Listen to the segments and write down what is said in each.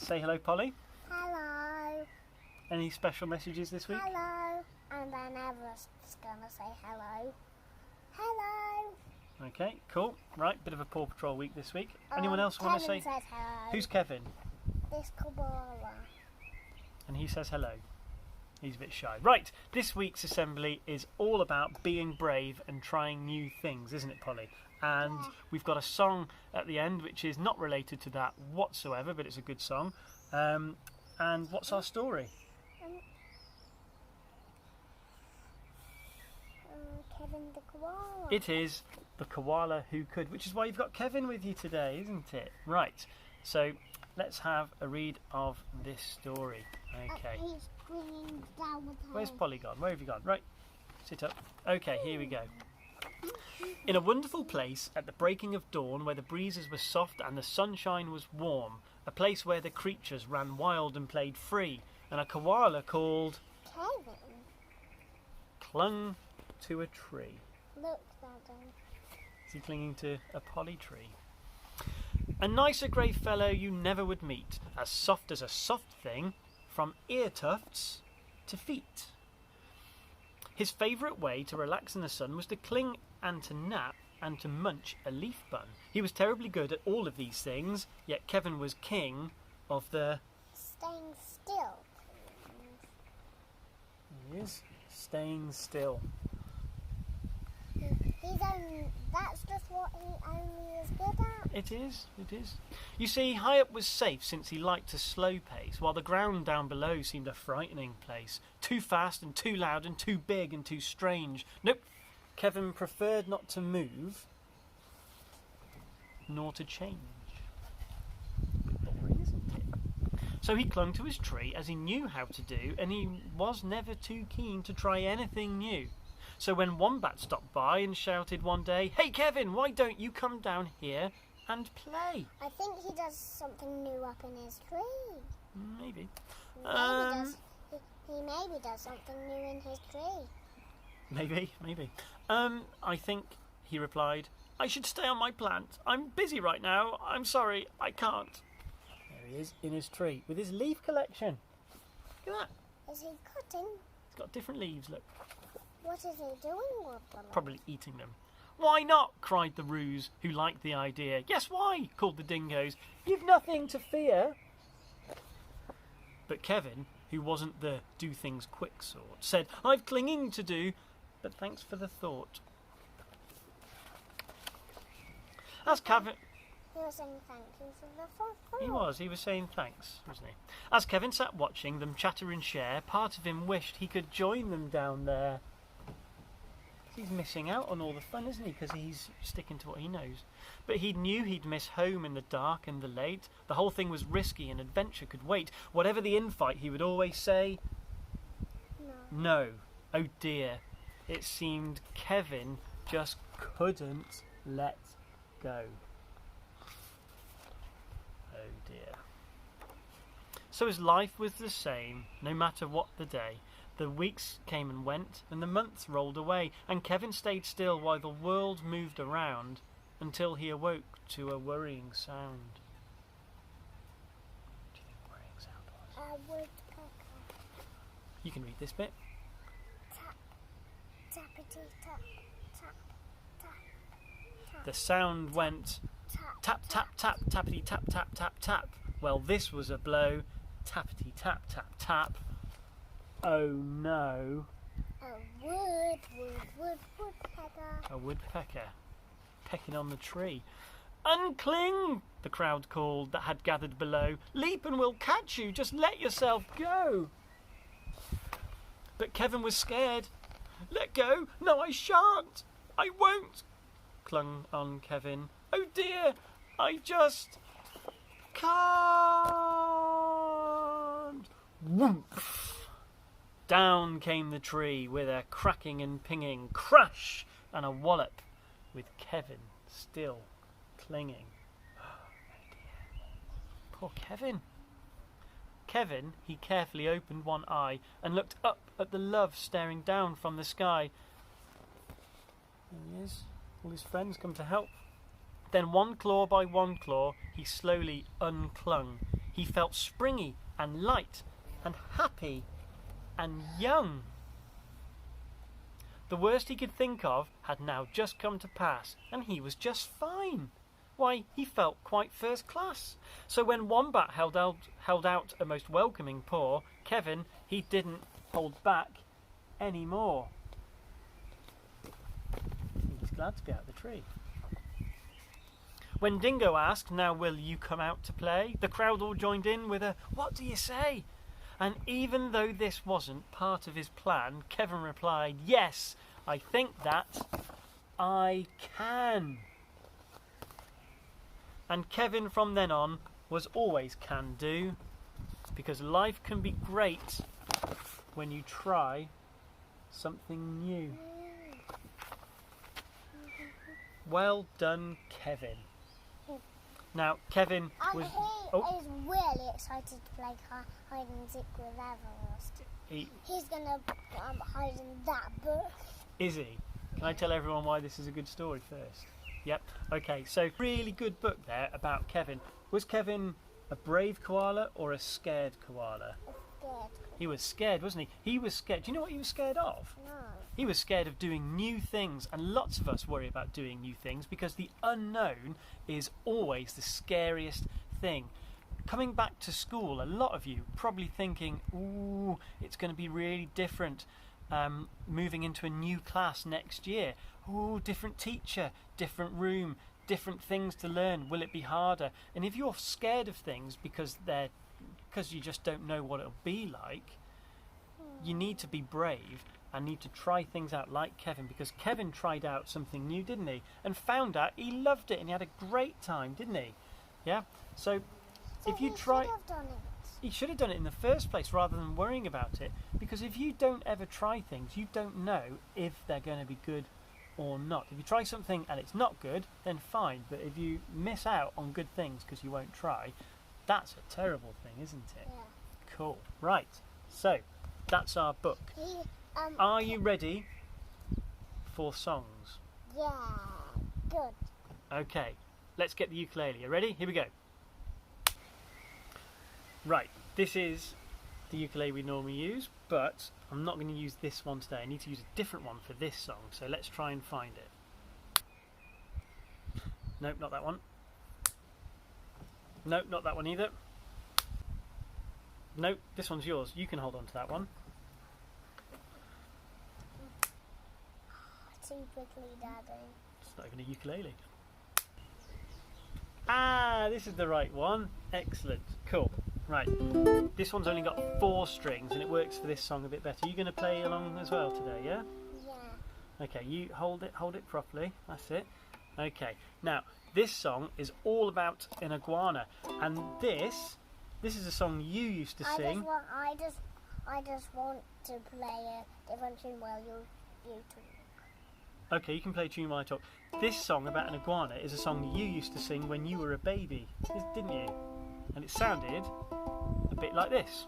Say hello, Polly. Hello. Any special messages this week? Hello. And then Everest's going to say hello. Hello. Okay, cool. Right, bit of a Paw Patrol week this week. Anyone else want to say? Kevin says hello. Who's Kevin? This koala. And he says hello. He's a bit shy. Right, this week's assembly is all about being brave and trying new things, isn't it, Polly? And we've got a song at the end which is not related to that whatsoever, but it's a good song. And what's our story? Kevin the koala. It is the Koala Who Could, which is why you've got Kevin with you today, isn't it? Right, so let's have a read of this story. Okay. He's bringing down with Where's Polly gone? Where have you gone? Right, sit up. Okay, here we go. In a wonderful place at the breaking of dawn, where the breezes were soft and the sunshine was warm, a place where the creatures ran wild and played free, and a koala called Kevin. clung to a tree. Look, Daddy. Is he clinging to a poly tree? A nicer grey fellow you never would meet, as soft as a soft thing, from ear tufts to feet. His favourite way to relax in the sun was to cling and to nap and to munch a leaf bun. He was terribly good at all of these things, yet Kevin was king of the... Staying still. He is staying still. That's just what he only is good at. It is. You see, high up was safe since he liked a slow pace, while the ground down below seemed a frightening place. Too fast and too loud and too big and too strange. Nope, Kevin preferred not to move, nor to change. Boring, isn't it? So he clung to his tree as he knew how to do, and he was never too keen to try anything new. So when Wombat stopped by and shouted one day, "Hey Kevin, why don't you come down here and play?" I think he does something new up in his tree. Maybe. He maybe does something new in his tree. Maybe. I think, he replied, I should stay on my plant. I'm busy right now. I'm sorry, I can't. There he is in his tree with his leaf collection. Look at that. Is he cutting? He's got different leaves, look. What is he doing with them? Probably eating them. Why not? Cried the Roos, who liked the idea. Yes, why? Called the Dingoes. You've nothing to fear. But Kevin, who wasn't the do things quick sort, said, I've clinging to do, but thanks for the thought. As Kevin... He was saying thank you for the thought. He was saying thanks, wasn't he? As Kevin sat watching them chatter and share, part of him wished he could join them down there. He's missing out on all the fun, isn't he? Because he's sticking to what he knows. But he knew he'd miss home in the dark and the late. The whole thing was risky and adventure could wait. Whatever the infight, he would always say, No. Oh dear. It seemed Kevin just couldn't let go. Oh dear. So his life was the same, no matter what the day. The weeks came and went, and the months rolled away, and Kevin stayed still while the world moved around until he awoke to a worrying sound. What do you think the worrying sound was? A woodpecker. You can read this bit. Tap, tappity tap, tap, tap, tap. The sound went tap, tap, tap, tappity tap, tap, tap, tap. Well, this was a blow. Tappity tap, tap, tap. Oh no. A woodpecker. A woodpecker pecking on the tree. Uncling, the crowd called that had gathered below. Leap and we'll catch you. Just let yourself go. But Kevin was scared. Let go. No, I shan't. I won't, clung on Kevin. Oh dear, I just can't. Whoomph. Down came the tree with a cracking and pinging crash and a wallop, with Kevin still clinging. Oh dear. Poor Kevin. Kevin, he carefully opened one eye and looked up at the love staring down from the sky. There he is. All his friends come to help. Then one claw by one claw, he slowly unclung. He felt springy and light and happy and young. The worst he could think of had now just come to pass, and he was just fine. Why, he felt quite first class. So when Wombat held out a most welcoming paw, Kevin, he didn't hold back any more. He's glad to be out of the tree. When Dingo asked, "Now will you come out to play?" the crowd all joined in with a "What do you say?" And even though this wasn't part of his plan, Kevin replied, "Yes, I think that I can." And Kevin from then on was always can do, because life can be great when you try something new. Well done, Kevin. Now, Kevin was... He is really excited to play hide and seek with Everest. He's going to hide in that book. Is he? Can I tell everyone why this is a good story first? Yep. Okay, so really good book there about Kevin. Was Kevin a brave koala or a scared koala? Scared. He was scared, wasn't he? He was scared. Do you know what he was scared of? No. He was scared of doing new things, and lots of us worry about doing new things because the unknown is always the scariest thing. Coming back to school, a lot of you probably thinking, ooh, it's going to be really different moving into a new class next year. Ooh, different teacher, different room, different things to learn. Will it be harder? And if you're scared of things because you just don't know what it'll be like, you need to be brave and need to try things out like Kevin, because Kevin tried out something new, didn't he? And found out he loved it and he had a great time, didn't he? Yeah? So if you try... He should have done it in the first place rather than worrying about it, because if you don't ever try things, you don't know if they're going to be good or not. If you try something and it's not good, then fine. But if you miss out on good things because you won't try, that's a terrible thing, isn't it? Yeah. Cool. Right. So, that's our book. Are you ready for songs? Yeah. Good. Okay. Let's get the ukulele. You ready? Here we go. Right. This is the ukulele we normally use, but I'm not going to use this one today. I need to use a different one for this song, so let's try and find it. Nope, not that one. Nope, not that one either. Nope, this one's yours. You can hold on to that one. Too quickly, Daddy. It's not even a ukulele. Ah, this is the right one. Excellent. Cool. Right. This one's only got 4 strings and it works for this song a bit better. You going to play along as well today, yeah? Yeah. Okay, you hold it properly. That's it. Okay. Now, this song is all about an iguana, and this is a song you used to sing. I just want to play a different tune while you talk. Okay, you can play a tune while I talk. This song about an iguana is a song you used to sing when you were a baby, didn't you? And it sounded a bit like this.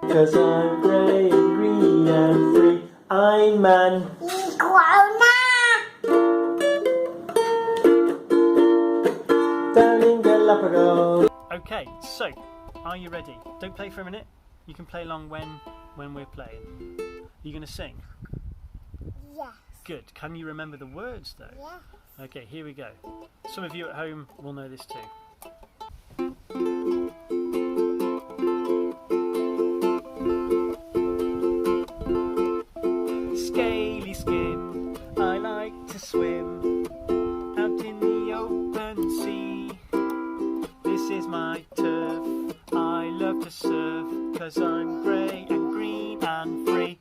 'Cause I'm grey and green and free, I'm an iguana! Down in Galapagos. Okay, so are you ready? Don't play for a minute. You can play along when we're playing. Are you going to sing? Yes. Good. Can you remember the words though? Yes. Okay, here we go. Some of you at home will know this too. Scaly skin, I like to swim out in the open sea. This is my turf, I love to surf, 'cause I'm grey and green and free.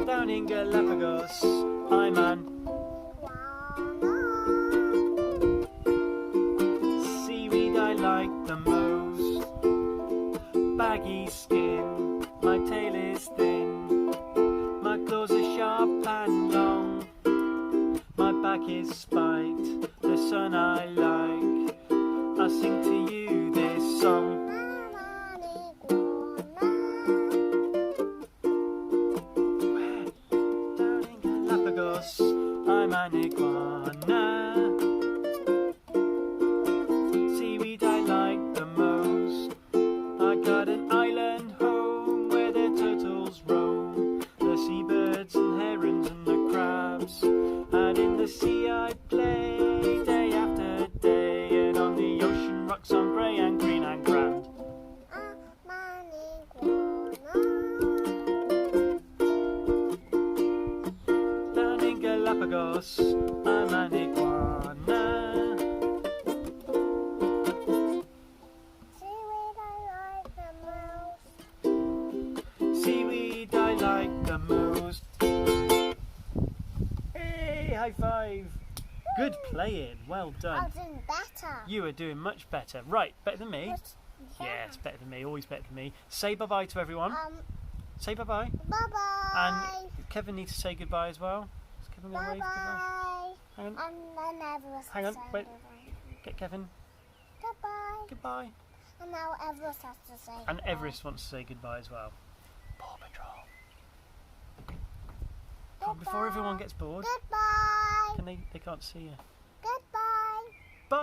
Down in Galapagos, I'm an seaweed I like the most. Baggy skin, my tail is thin, my claws are sharp and long, my back is spiked, the sun I like, I sing to you this song. I'm an I'm an iguana. Seaweed, I like the most. Seaweed, I like the most. Hey, high five. Good playing. Well done. I'm doing better. You are doing much better. Right, better than me. Yes, better than me. Always better than me. Say bye-bye to everyone. Say bye-bye. Bye-bye. And Kevin needs to say goodbye as well. Is Kevin going to wave goodbye? Hang on. Hang on, wait. Get Kevin. Goodbye. Goodbye. And now Everest has to say And goodbye. Everest wants to say goodbye as well. Paw Patrol. Come on, before everyone gets bored. Goodbye. They can't see you. Goodbye. Bye.